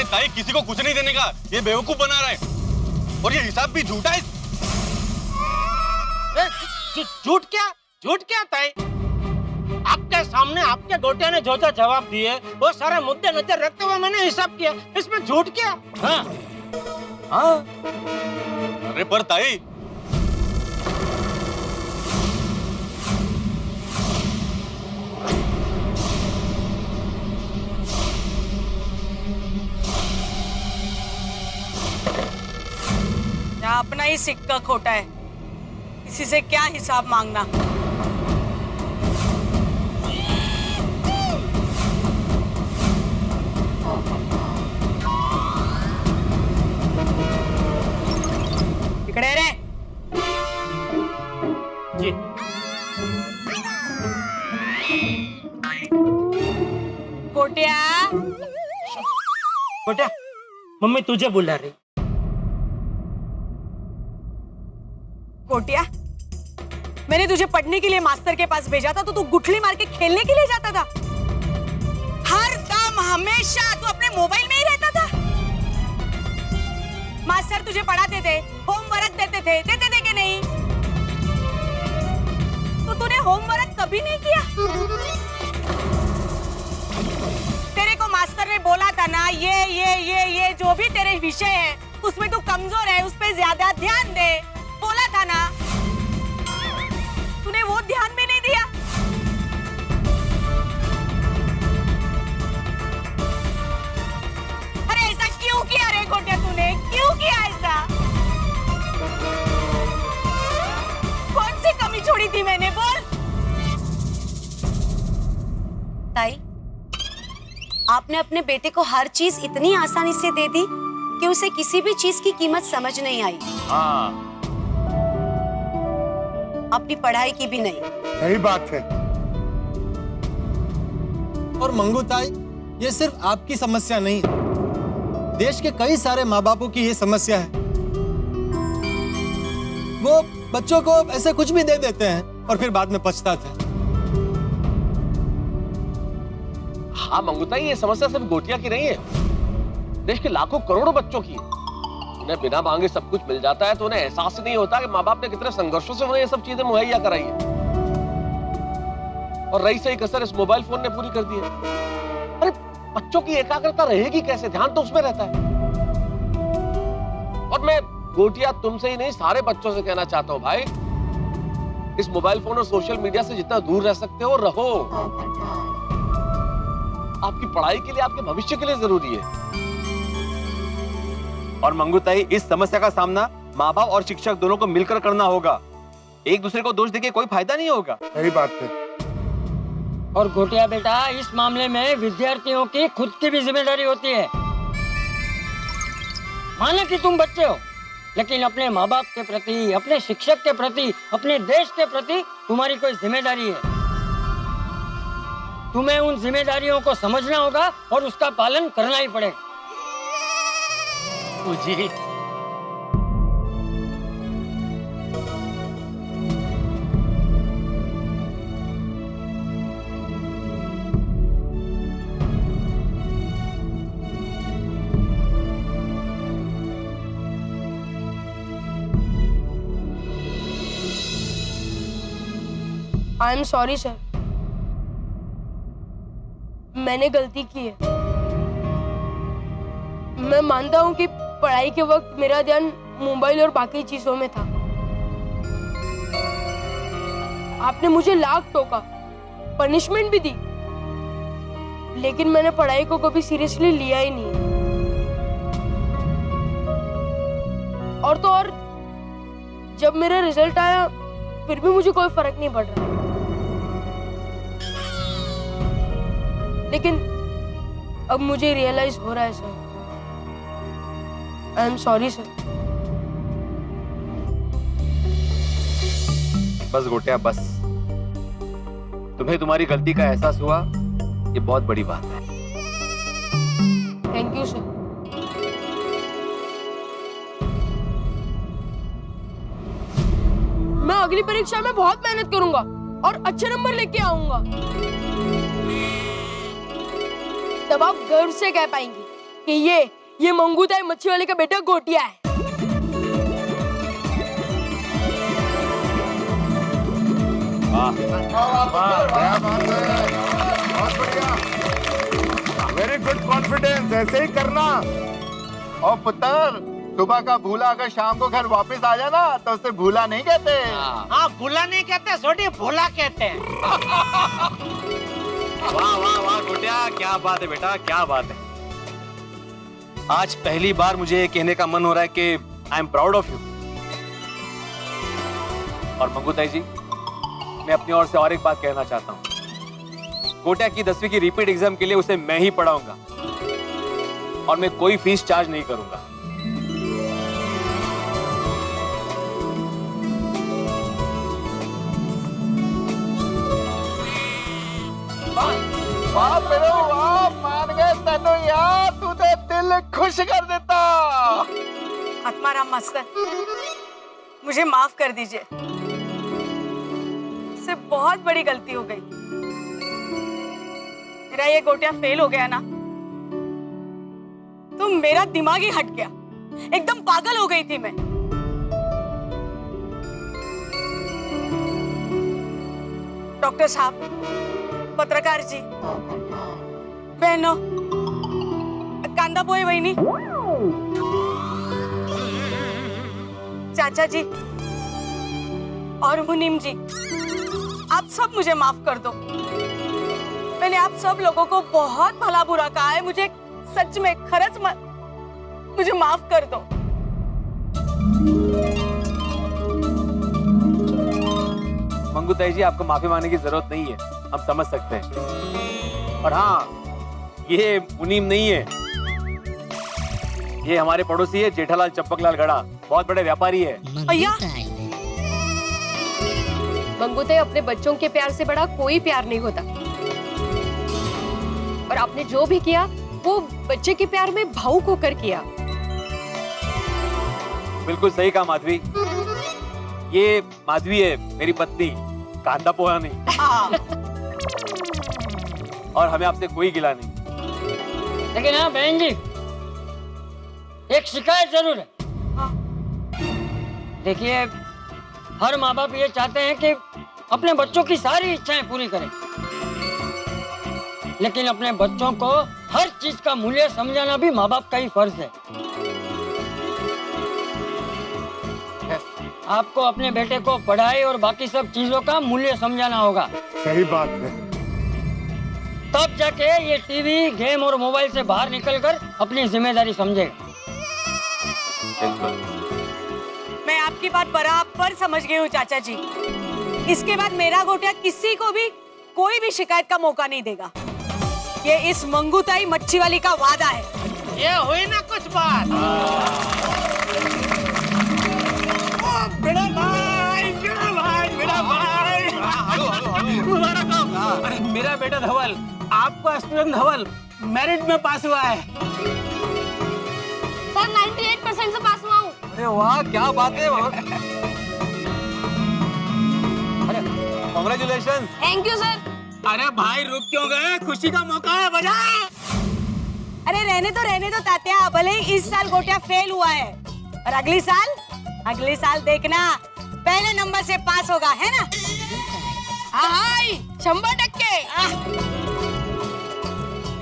ताई किसी को कुछ नहीं देने का ये बेवकूफ बना रहा है और ये हिसाब भी झूठा है। झूठ क्या ताई? आपके सामने आपके गोटिया ने जो जो जवाब दिए वो सारे मुद्दे नजर रखते हुए मैंने हिसाब किया, इसमें झूठ क्या? हाँ हाँ अरे पर ताई अपना ही सिक्का खोटा है, किसी से क्या हिसाब मांगना। इकड़े रे जी। कोटिया, गोटिया मम्मी तुझे बुला रही। कोटिया, मैंने तुझे पढ़ने के लिए मास्टर के पास भेजा था तो तू गुठली मार के खेलने के लिए जाता था। हर काम हमेशा तू अपने मोबाइल में ही रहता था। मास्टर तुझे पढ़ाते थे, होमवर्क देते थे कि नहीं? तो तूने होमवर्क कभी नहीं किया? तेरे को मास्टर ने बोला था ना, ये जो भी तेरे विषय है उसमें तू कमजोर है, उस पे ज्यादा ध्यान दे, बोला था ना? तूने वो ध्यान भी नहीं दिया। अरे ऐसा क्यों किया रे गोटिया, तूने क्यों किया ऐसा? कौन सी कमी छोड़ी थी मैंने, बोल। ताई, आपने अपने बेटे को हर चीज इतनी आसानी से दे दी कि उसे किसी भी चीज की कीमत समझ नहीं आई। हाँ अपनी पढ़ाई की भी नहीं। सही बात है। और मंगू ताई, ये सिर्फ आपकी समस्या नहीं, देश के कई सारे माँ बापों की ये समस्या है। वो बच्चों को ऐसे कुछ भी दे देते हैं और फिर बाद में पछताते हैं। हाँ मंगूताई, ये समस्या सिर्फ गोटिया की नहीं है, देश के लाखों करोड़ों बच्चों की है। उन्हें बिना मांगे सब कुछ मिल जाता है तो उन्हें एहसास नहीं होता कि माँ बाप ने कितने संघर्षों से उन्हें ये सब चीजें मुहैया कराई है। और रही सही कसर इस मोबाइल फोन ने पूरी कर दी है। अरे बच्चों की एकाग्रता रहेगी कैसे, ध्यान तो उसमें रहता है। और मैं गोटिया तुमसे ही नहीं सारे बच्चों से कहना चाहता हूँ भाई, इस मोबाइल फोन और सोशल मीडिया से जितना दूर रह सकते हो रहो। आपकी पढ़ाई के लिए, आपके भविष्य के लिए जरूरी है। और मंगूताई, इस समस्या का सामना माँ बाप और शिक्षक दोनों को मिलकर करना होगा। एक दूसरे को दोष देके कोई फायदा नहीं होगा। सही बात है। और गोटिया बेटा, इस मामले में विद्यार्थियों की खुद की भी जिम्मेदारी होती है। माना कि तुम बच्चे हो, लेकिन अपने माँ बाप के प्रति, अपने शिक्षक के प्रति, अपने देश के प्रति तुम्हारी कोई जिम्मेदारी है। तुम्हें उन जिम्मेदारियों को समझना होगा और उसका पालन करना ही पड़ेगा। जी आई एम सॉरी सर, मैंने गलती की है। मैं मानता हूँ कि पढ़ाई के वक्त मेरा ध्यान मोबाइल और बाकी चीजों में था। आपने मुझे लाख टोका, पनिशमेंट भी दी, लेकिन मैंने पढ़ाई को कभी सीरियसली लिया ही नहीं। और तो और जब मेरा रिजल्ट आया फिर भी मुझे कोई फर्क नहीं पड़ रहा। लेकिन अब मुझे रियलाइज हो रहा है sir. I am sorry sir. बस गोटिया बस, तुम्हें तुम्हारी गलती का एहसास हुआ, ये बहुत बड़ी बात है। Thank you sir. मैं अगली परीक्षा में बहुत मेहनत करूंगा और अच्छे नंबर लेके आऊंगा। तब आप गर्व से कह पाएंगे कि ये ये मंगूताई मच्छी वाले का बेटा गोटिया है। वेरी गुड कॉन्फिडेंस, ऐसे ही करना। और पुत्र, सुबह का भूला अगर शाम को घर वापस आ जाना तो उसे भूला नहीं कहते। हाँ, भूला नहीं कहते छोटी, भूला कहते हैं। वाह वाह वाह गोटिया, क्या बात है बेटा, क्या बात है। आज पहली बार मुझे ये कहने का मन हो रहा है कि I am proud of you. और मंगूताई जी, मैं अपनी ओर से और एक बात कहना चाहता हूँ। गोटिया की 10वीं की रिपीट एग्जाम के लिए उसे मैं ही पढ़ाऊंगा और मैं कोई फीस चार्ज नहीं करूंगा। वाह मेरे वाह, मान गए तेनू यार, तू तो दिल खुश कर देता। आत्माराम मास्टर, मुझे माफ कर दीजिए, इससे बहुत बड़ी गलती हो गई। मेरा ये गोटिया फेल हो गया ना, तो मेरा दिमाग ही हट गया, एकदम पागल हो गई थी मैं। डॉक्टर साहब, पत्रकार जी, बहनों, कांदा पोहे वहिनी, चाचा जी और मुनीम जी, आप सब मुझे माफ कर दो। मैंने आप सब लोगों को बहुत भला बुरा कहा है, मुझे सच में खरच मुझे माफ कर दो। मंगूताई जी, आपको माफी मांगने की जरूरत नहीं है, हम समझ सकते हैं। और हाँ, ये मुनीम नहीं है, ये हमारे पड़ोसी है जेठालाल चंपकलाल गड़ा, बहुत बड़े व्यापारी है। भैया, मंगूताई, अपने बच्चों के प्यार से बड़ा कोई प्यार नहीं होता। और आपने जो भी किया वो बच्चे के प्यार में भावुक होकर किया। बिल्कुल सही कहा माधवी, ये माधवी है मेरी पत्नी, कांदा पोहा नहीं। और हमें आपसे कोई गिला नहीं। लेकिन हाँ बहन जी, एक शिकायत जरूर है। देखिए, हर माँ बाप ये चाहते हैं कि अपने बच्चों की सारी इच्छाएं पूरी करें, लेकिन अपने बच्चों को हर चीज का मूल्य समझाना भी माँ बाप का ही फर्ज है। आपको अपने बेटे को पढ़ाई और बाकी सब चीजों का मूल्य समझाना होगा। सही बात है। तब जाके ये टीवी, गेम और मोबाइल से बाहर निकलकर अपनी जिम्मेदारी समझेगा। मैं आपकी बात बराबर समझ गई हूँ चाचा जी। इसके बाद मेरा गोटिया किसी को भी कोई भी शिकायत का मौका नहीं देगा। ये इस मंगूताई मच्छी वाली का वादा है। ये हुई ना कुछ बात। मेरा भाई, मेरा भाई, मेरा भाई। अरे मेरा बेटा धवल, आपका स्टूडेंट धवल मेरिट में पास हुआ है। सर 98% से पास हुआ हूँ। अरे वाह, क्या बात है। अरे कांग्रेचुलेशंस। Thank you sir. अरे भाई रुक क्यों गए, खुशी का मौका है, बजा। अरे रहने दो तात्या, भले ही इस साल गोटिया फेल हुआ है, और अगली साल देखना पहले नंबर से पास होगा, है ना? हाँ 100%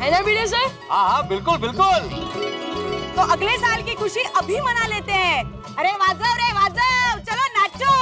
है ना बीड़े सर? हाँ बिल्कुल बिल्कुल। तो अगले साल की खुशी अभी मना लेते हैं। अरे वाजव, चलो नाचो।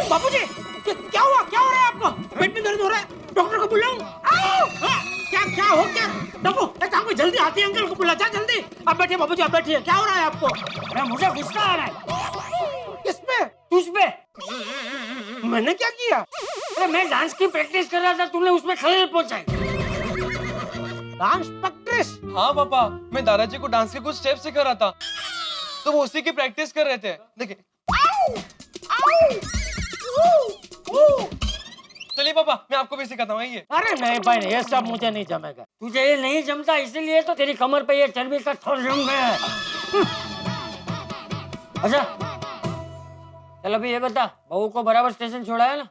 बापूजी, क्या हुआ? क्या हो रहा है आपको? पेट में दर्द हो रहा है? डॉक्टर को बुलाऊं? क्या हो क्या? डब्बू, एक जल्दी आती अंकल को बुला, जा जल्दी। आप बैठिए बापूजी, आप बैठिए। क्या हो रहा है आपको? अरे मुझे गुस्सा आ रहा है। किस पे? तुझ पे? मैंने क्या किया? अरे मैं डांस की प्रैक्टिस कर रहा था, तूने उसमें खलल पहुंचाई। Dance practice? हाँ पापा, मैं दादाजी को डांस के कुछ स्टेप सिखा रहा था, तो वो उसी की प्रैक्टिस कर रहे थे। देखिए। चलिए पापा, मैं आपको भी सिखाता हूँ, आइए। अरे नहीं भाई, ये सब मुझे नहीं जमेगा। तुझे ये नहीं जमता, इसीलिए तो तेरी कमर पे ये चर्बी का थर जम गया है। अच्छा चल अभी ये बता, बहू को बराबर स्टेशन छोड़ा है ना?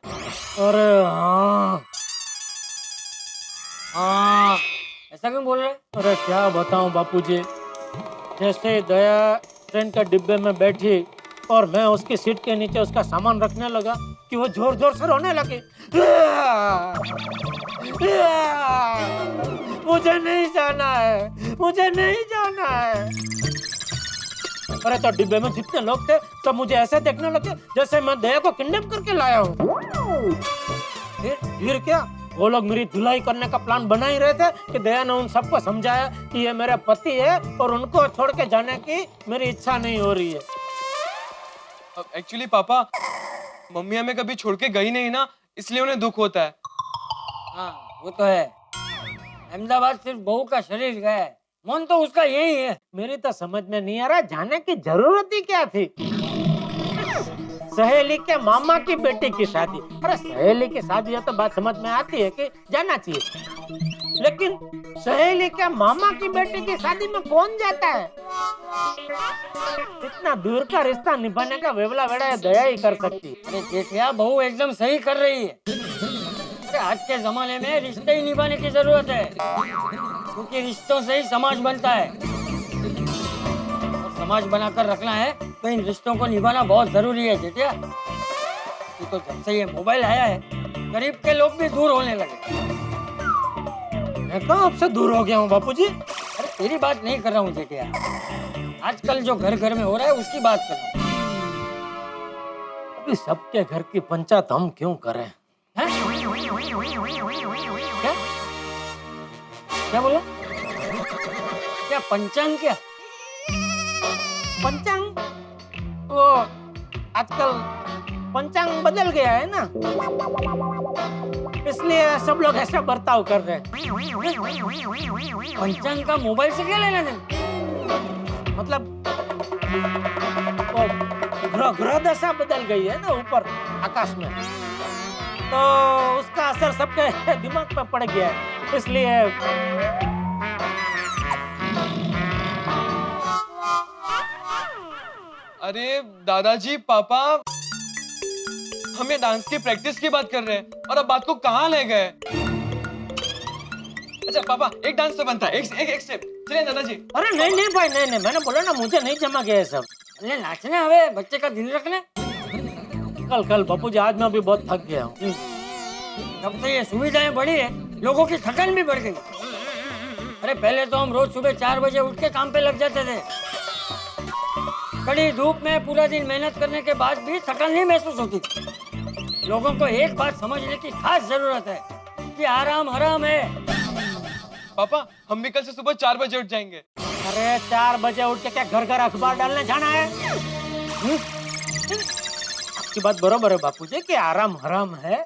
अरे हाँ, ऐसा क्यों बोल रहे? अरे क्या बताऊं बापूजी, जैसे दया ट्रेन के डिब्बे में बैठी और मैं उसकी सीट के नीचे उसका सामान रखने लगा कि वो जोर जोर से रोने लगी। मुझे नहीं जाना है, मुझे नहीं जाना है। अरे तो डिब्बे में जितने लोग थे सब मुझे ऐसे देखने लगे जैसे मैं दया को किडनैप करके लाया हूँ। फिर क्या, वो लोग मेरी धुलाई करने का प्लान बना ही रहे थे कि दया ने उन सबको समझाया कि ये मेरे पति है और उनको छोड़ के जाने की मेरी इच्छा नहीं हो रही है। एक्चुअली पापा, मम्मी हमें कभी छोड़ के गई नहीं ना, इसलिए उन्हें दुख होता है। हाँ वो तो है। अहमदाबाद सिर्फ बहू का शरीर गया है, मन तो उसका यही है। मेरी तो समझ में नहीं आ रहा जाने की जरूरत ही क्या थी। सहेली के मामा की बेटी की शादी, अरे सहेली की शादी है तो बात समझ में आती है कि जाना चाहिए, लेकिन सहेली के मामा की बेटी की शादी में कौन जाता है? इतना दूर का रिश्ता निभाने का वेवला वेड़ा दया ही कर सकती। अरे जेठिया, बहू एकदम सही कर रही है। अरे आज के जमाने में रिश्ते ही निभाने की जरूरत है, क्योंकि रिश्तों से ही समाज बनता है। और समाज बनाकर रखना है तो इन रिश्तों को निभाना बहुत जरूरी है जेठिया। तो जब से ये मोबाइल आया है, गरीब के लोग भी दूर होने लगे। मैं कहाँ आपसे दूर हो गया हूँ बापूजी? अरे तेरी बात नहीं कर रहा हूँ जेठिया, आजकल जो घर घर में हो रहा है उसकी बात कर रहा हूँ। अभी सबके घर की पंचायत हम क्यों करें? हैं? क्या? क्या बोला? क्या पंचांग? क्या पंचांग? वो आजकल पंचांग बदल गया है ना, इसलिए सब लोग ऐसा बर्ताव कर रहे हैं। पंचांग का मोबाइल से क्या लेना देना? मतलब ग्रह दशा बदल गई है ना ऊपर आकाश में, तो उसका असर सबके दिमाग पे पड़ गया है, इसलिए अरे दादाजी, पापा हमें डांस की प्रैक्टिस की बात कर रहे हैं और अब बात को कहाँ ले गए? अच्छा पापा, एक डांस तो बनता है, एक स्टेप। चलिए दादाजी। अरे नहीं नहीं भाई, नहीं नहीं, मैंने बोला ना मुझे नहीं जमा गया है सब। अरे नाचने हवे, बच्चे का दिल रखने। कल बापूजी, आज मैं भी बहुत थक गया हूँ। जब से ये सुविधाएं बढ़ी है, लोगों की थकान भी बढ़ गई। अरे पहले तो हम रोज सुबह 4 बजे उठ के काम पे लग जाते थे। कड़ी धूप में पूरा दिन मेहनत करने के बाद भी थकान नहीं महसूस होती। लोगों को एक बात समझने की खास जरूरत है कि आराम हराम है। पापा, हम भी कल से सुबह 4 बजे उठ जाएंगे। अरे 4 बजे उठ के क्या घर घर अखबार डालने जाना है? आपकी बात बरोबर है बापूजी कि आराम हराम है,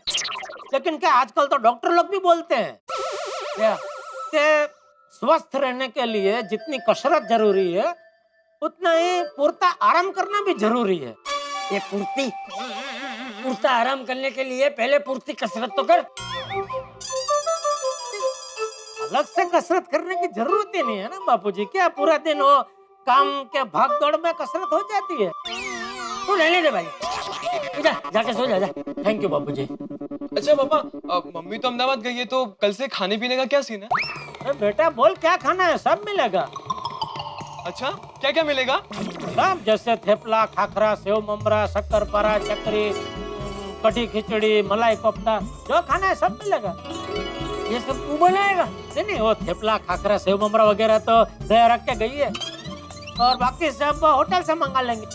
लेकिन क्या आजकल तो डॉक्टर लोग भी बोलते हैं क्या कि स्वस्थ रहने के लिए जितनी कसरत जरूरी है उतना ही पूर्ता आराम करना भी जरूरी है। ये पूर्ता आराम करने के लिए पहले पूर्ति कसरत तो कर। अलग से कसरत करने की जरूरत ही नहीं है ना बापूजी। क्या पूरा दिन वो काम के भाग दौड़ में कसरत हो जाती है? तू रहने दे भाई, जाके सो जा। थैंक यू बापूजी। अच्छा पापा, मम्मी तो अहमदाबाद गई है, तो कल से खाने पीने का क्या सीन है? अरे बेटा बोल, क्या खाना है? सब मिलेगा। अच्छा, क्या क्या मिलेगा? सब, जैसे थेपला, खाखरा, सेव ममरा, शक्करपारा, चकरी, कढ़ी खिचड़ी, मलाई कोफ्ता, जो खाना है सब मिलेगा। ये सब तू बनाएगा? नहीं, वो थेपला, खाखरा, सेव ममरा वगैरह तो दया रख के गई है, और बाकी सब होटल से मंगा लेंगे।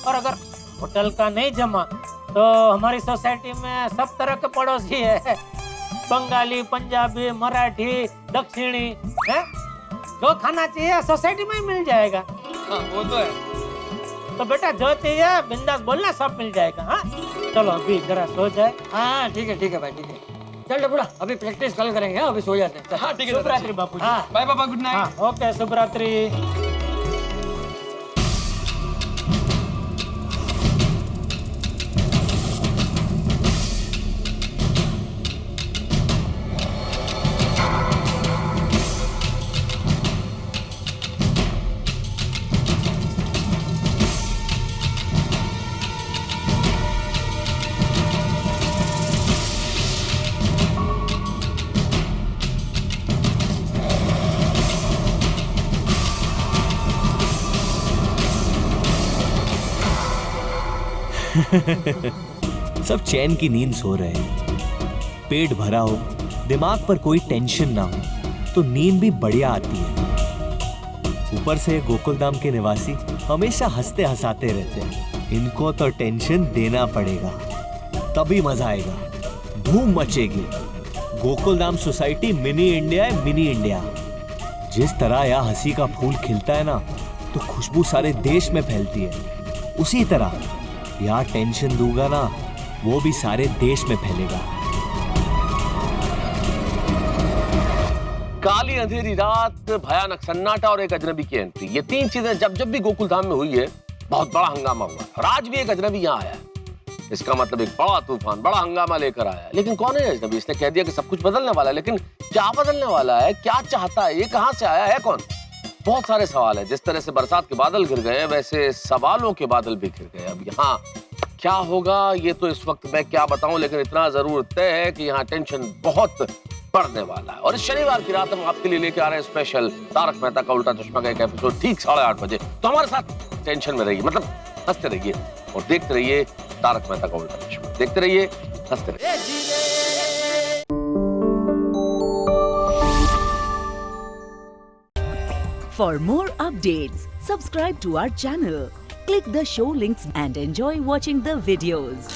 और अगर होटल का नहीं जमा तो हमारी सोसाइटी में सब तरह के पड़ोसी है, बंगाली, पंजाबी, मराठी, दक्षिणी, है? जो खाना चाहिए सोसाइटी में ही मिल जाएगा। हाँ वो तो है। तो बेटा जो चाहिए बिंदास बोलना, सब मिल जाएगा। हाँ चलो अभी जरा सो जाए। हाँ ठीक है भाई, ठीक है। चल बुढ़ा, अभी प्रैक्टिस कल करेंगे, अभी सो जाते हैं। हाँ ठीक है शुभ दादाजी। रात्रि बापू। हाँ बाय पापा, गुड नाइट। हाँ ओके, शुभ रात्रि। सब चैन की नींद सो रहे हैं, पेट भरा हो, दिमाग पर कोई टेंशन ना हो तो नींद भी बढ़िया आती है। ऊपर से गोकुलधाम के निवासी हमेशा हंसते हंसाते रहते हैं, इनको तो टेंशन देना पड़ेगा, तभी मजा आएगा, धूम मचेगी। गोकुलधाम सोसाइटी मिनी इंडिया है, मिनी इंडिया। जिस तरह यहाँ हंसी का फूल खिलता है ना तो खुशबू सारे देश में फैलती है, उसी तरह यहाँ टेंशन दूंगा ना वो भी सारे देश में फैलेगा। काली अंधेरी रात, भयानक सन्नाटा और एक अजनबी की एंट्री, ये तीन चीजें जब जब भी गोकुलधाम में हुई है बहुत बड़ा हंगामा हुआ है। और आज भी एक अजनबी यहाँ आया है, इसका मतलब एक बड़ा तूफान, बड़ा हंगामा लेकर आया है। लेकिन कौन है अजनबी? इसने कह दिया कि सब कुछ बदलने वाला है, लेकिन क्या बदलने वाला है, क्या चाहता है, ये कहां से आया है, कौन? बहुत सारे सवाल है। जिस तरह से बरसात के बादल घिर गए वैसे सवालों के बादल भी घिर गए। अब यहाँ क्या होगा ये तो इस वक्त मैं क्या बताऊं, लेकिन इतना जरूर तय है कि यहाँ टेंशन बहुत बढ़ने वाला है। और इस शनिवार की रात हम आपके लिए लेके आ रहे हैं स्पेशल तारक मेहता का उल्टा चश्मा का एक एपिसोड ठीक 8:30 बजे। तो हमारे साथ टेंशन में रहिए, मतलब हंसते रहिए और देखते रहिए तारक मेहता का उल्टा चश्मा। देखते रहिए, हंसते रहिए। For more updates, subscribe to our channel, click the show links and enjoy watching the videos.